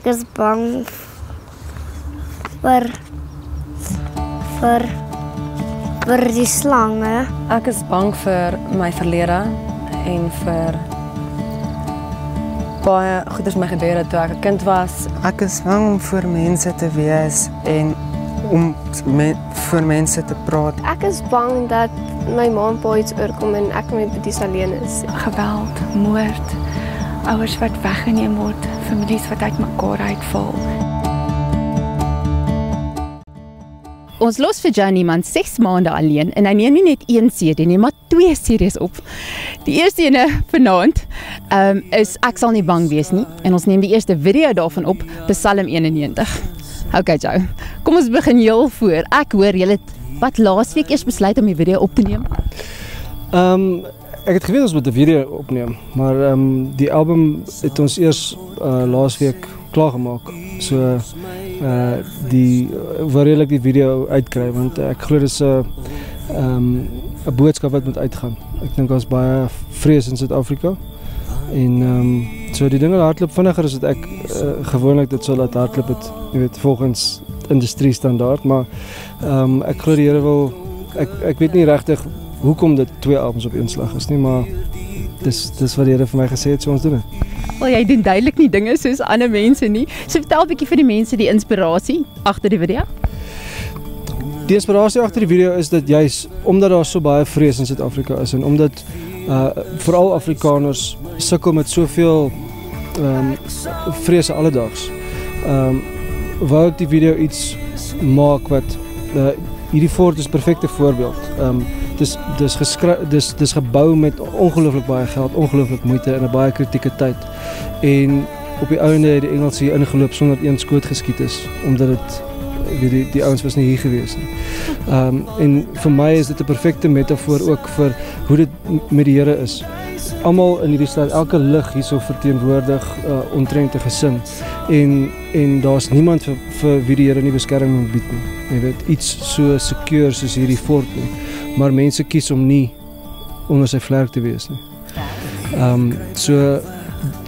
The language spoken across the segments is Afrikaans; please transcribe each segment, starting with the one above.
Ek is bang vir die slange. Ek is bang vir my verlede en vir baie goeders my gebeur het toe ek 'n kind was. Ek is bang om voor mense te wees en om voor mense te praat. Ek is bang dat my ma en pa iets oorkom en ek met Boeties alleen is. Geweld, moord, ouers wat weggeneem word, families wat uit mekaar uitval. Ons los vir Johnny man 6 maande alleen en hy neem nie net 1 CD nie, maar 2 series op. Die eerste ene vanaand is Ek sal nie bang wees nie en ons neem die eerste video daarvan op, Psalm 91. Okay Joe, kom ons begin heel voor. Ek hoor julle het wat laasweek eers besluit om die video op te neem? Ek het geweet ons moet 'n video opneem, maar die album het ons eers laasweek klaargemaak. So waar ek die video uitkry, want ek glo dis 'n boodskap wat moet uitgaan. Ek dink daar's baie vrees in Suid-Afrika en so die dinge hardloop vinniger as wat ek gewoonlik dit sou laat hardloop het, jy weet, volgens industrie standaard, maar ek glo die Here wil, ek weet nie regtig hoekom dit 2 albums op een slag is nie, maar dis wat die Here vir my gesê het, so ons doen dit. Wel, jy doen duidelik nie dinge soos ander mense nie. So vertel 'n bietjie vir die mense die inspirasie agter die video. Die inspirasie agter die video is dat juis omdat daar so baie vrees in Suid-Afrika is en omdat veral Afrikaners sukkel met soveel vrese alledaags. Wou ek die video iets maak wat hierdie fort is 'n perfekte voorbeeld. Dis gebou met ongelooflik baie geld, ongelooflik moeite in 'n baie kritieke tyd. En op die einde het die Engels hier ingeloop sonder dat een skoot geskiet is, omdat die ouens was nie hier gewees nie. En vir my is dit 'n perfekte metafoor ook vir hoe dit met die Here is. Almal in hierdie stad, elke lig hierso verteenwoordig omtrent 'n gesin. En daar's niemand vir wie die Here nie beskerming moet bied nie. Jy weet, iets so secure soos hierdie fort nie. Maar mense kies om nie onder sy vlerk te wees nie.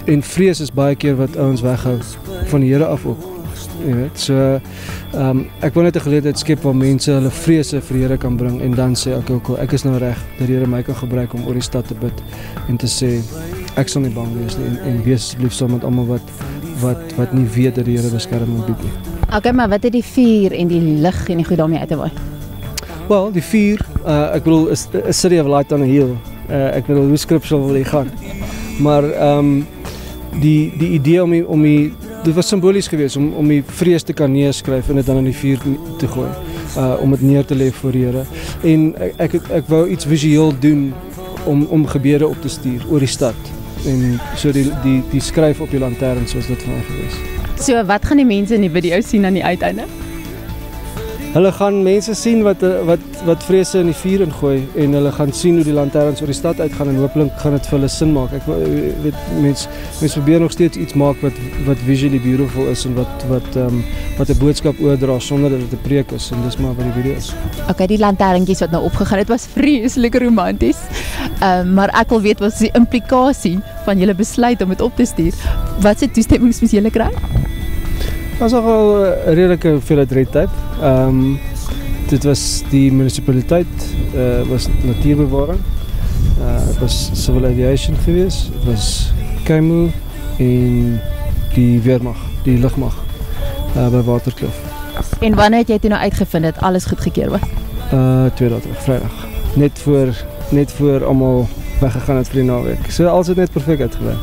En vrees is baie keer wat ouens weghou van die Here af ook. Jy weet, so ek wil net 'n geleentheid skep waar mense hulle vrese vir die Here kan bring en dan sê ek is nou reg dat die Here my kan gebruik om oor die stad te bid en te sê ek sal nie bang wees nie en wees asseblief saam met almal wat nie weet dat die Here beskerming bied nie. Okay, maar wat het die vuur en die lig en die goed daarmee uit te waai? Wel, die vuur, ek bedoel, is a city of light on a hill. Ek bedoel, hoe scriptural wil jy gaan? Maar die idee dit was simbolies geweest om die vrees te kan neerskryf en dit dan in die vuur te gooi, om dit neer te lê voor die Here. En ek wou iets visueel doen om gebede op te stuur oor die stad. En so die skryf op die lantern soos dit vir my gewees. So wat gaan die mense in die video sien aan die uiteinde? Hulle gaan mense sien wat vrese in die vuur ingooi en hulle gaan sien hoe die lanterns oor die stad uitgaan en hopelik gaan dit vir hulle sin maak. Ek weet mense probeer nog steeds iets maak wat visually beautiful is en wat 'n boodskap oordra sonder dat dit 'n preek is en dis maar wat die video is. Okay, die lanterntjies wat nou opgegaan het was vreeslik romanties. Maar ek wil weet wat is die implikasie van julle besluit om dit op te stuur. Wat se toestemmings moes julle kry? Dat was nogal 'n redelike hoeveelheid red tape. Dit was die munisipaliteit, was natuurbewaring, het was civil aviation geweest, het was KEMU en die weermag, die lugmag by Waterkloof. En wanneer het jy toe nou uitgevind dat alles goedgekeur was? 2 dae terug, Vrydag. Net voor almal weggegaan het vir die naweek. So alles het net perfek uitgewerk.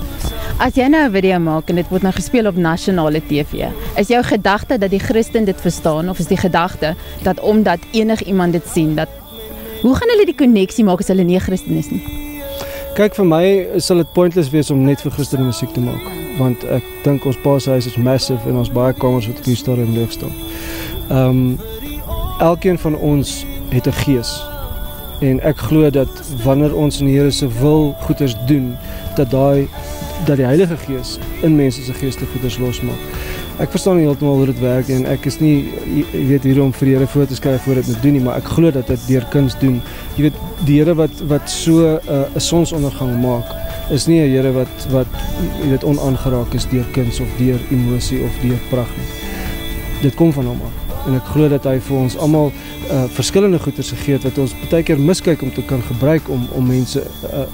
As jy nou 'n video maak en dit word nou gespeel op nasionale TV, is jou gedagte dat die Christen dit verstaan of is die gedagte dat omdat enigiemand dit sien, hoe gaan hulle die koneksie maak as hulle nie 'n Christen is nie? Kyk, vir my sal dit pointless wees om net vir Christene musiek te maak, want ek dink ons paashuis is massive en ons baie kamers wat op die stadium leeg staan. Elkeen van ons het 'n gees en ek glo dat wanneer ons in die Here se wil goeders doen, dat die Heilige Gees in mense se geestelike goeders losmaak. Ek verstaan nie heeltemal hoe dit werk en ek is nie, jy weet, hier om vir die Here voor te skryf voor dit moet doen nie, maar ek glo dat dit deur kuns doen. Jy weet, die Here wat so 'n sonsondergang maak is nie 'n Here wat jy weet onaangeraak is deur kuns of deur emosie of deur pragt nie. Dit kom van hom af. En ek glo dat hy vir ons almal verskillende goeders gegee het wat ons baie keer miskyk om te kan gebruik om mense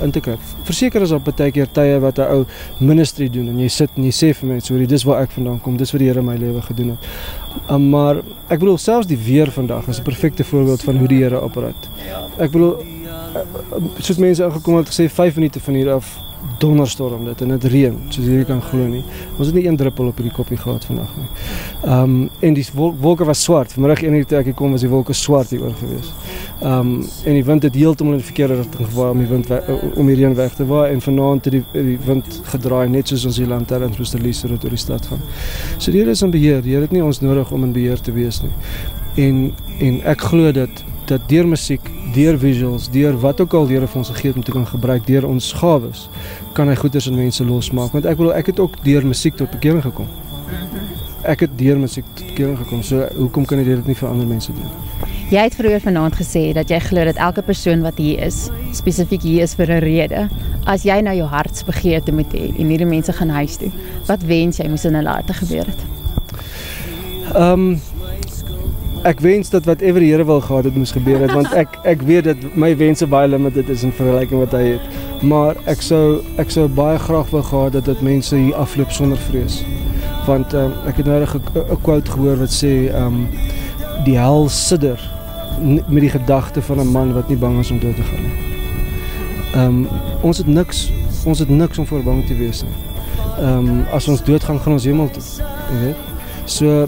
in te kry. Verseker is daar baie keer tye wat 'n ou ministry doen en jy sit en jy sê vir mense, hoor, dis waar ek vandaan kom, dis wat die Here in my lewe gedoen het. Maar ek bedoel selfs die weer vandag is 'n perfekte voorbeeld van hoe die Here operate. Ek bedoel soos mense ingekom het gesê 5 minute van hier af donderstorm dit en dit reën, soos jy kan glo nie. Ons het nie een druppel op hierdie koppie gehad vandag nie. En die wolke was swart. Vanmiddag 1 uur toe ek kom was die wolke swart hier oor gewees. En die wind het heeltemal in die verkeerde rigting gewaai om die reën weg te waai en vanaand het die wind gedraai net soos ons die lanterns moes release sodat oor die stad gaan. So die Here is in beheer. Die Here het nie ons nodig om in beheer te wees nie. En ek glo dat deur musiek, deur visuals, deur wat ook al die Here vir ons gegee het om te kan gebruik, deur ons gawes, kan hy goeders in mense losmaak. Want ek het ook deur musiek tot bekering gekom. So hoekom kan hy dit nie vir ander mense doen? Jy het vroeër vanaand gesê dat jy glo dat elke persoon wat hier is, spesifiek hier is vir 'n rede. As jy nou jou hartsbegeerte moet hê en hierdie mense gaan huis toe, wat wens jy moes in hulle harte gebeur het? Ek wens dat whatever die Here wil gehad het moes gebeur het, want ek weet dat my wense baie limited is in vergelyking wat hy het. Maar ek sou baie graag wil gehad dat mense hier afloop sonder vrees. Want ek het nou 'n quote gehoor wat sê die hel sidder met die gedagte van 'n man wat nie bang is om dood te gaan nie. Ons het niks om voor bang te wees nie. As ons doodgaan, gaan ons hemel toe, jy weet. So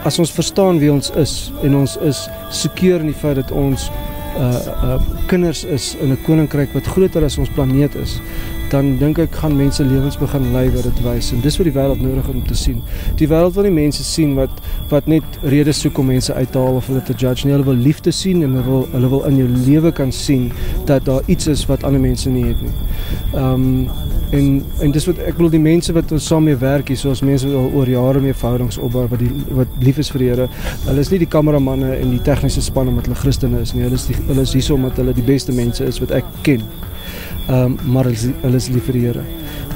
as ons verstaan wie ons is en ons is seker in die feit dat ons kinders is in 'n koninkryk wat groter as ons planeet is, dan dink ek gaan mense lewens begin lei wat dit wys en dis wat die wêreld nodig het om te sien. Die wêreld wil nie mense sien wat net redes soek om mense uit te haal of hulle te judge nie. Hulle wil liefde sien en hulle wil in jou lewe kan sien dat daar iets is wat ander mense nie het nie. En dis wat ek bedoel, die mense wat ons saam mee werk hier, soos mense wat al oor jare mee verhoudings opbou wat lief is vir die Here. Hulle is nie die kameramanne en die tegniese span omdat hulle Christene is nie. Hulle is hier omdat hulle die beste mense is wat ek ken. Maar hulle is lief vir die Here.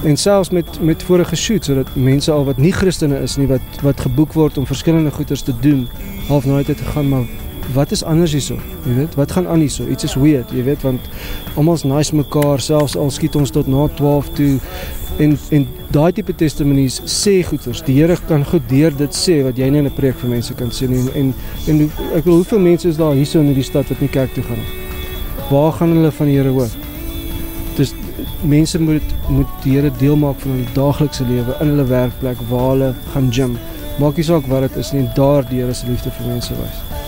En selfs met vorige shoots, sodat mense al wat nie Christene is nie, wat geboek word om verskillende goeders te doen, half na tyd te gaan, maar wat is anders hierso? Jy weet, wat gaan aan hierso? Iets is weird, jy weet, want almal's nice mekaar, selfs al skiet ons tot na 12 toe. En daai tipe testimonies sê goeders. Die Here kan goed deur dit sê wat jy nie in 'n preek vir mense kan sê nie. En ek wil hoeveel mense is daar hierso in hierdie stad wat nie kerk toe gaan nie? Waar gaan hulle van die Here hoor? Dus mense moet die Here deel maak van hulle daaglikse lewe, in hulle werkplek, waar hulle gaan gym. Maak nie saak wat dit is nie, daar die Here se liefde vir mense wys.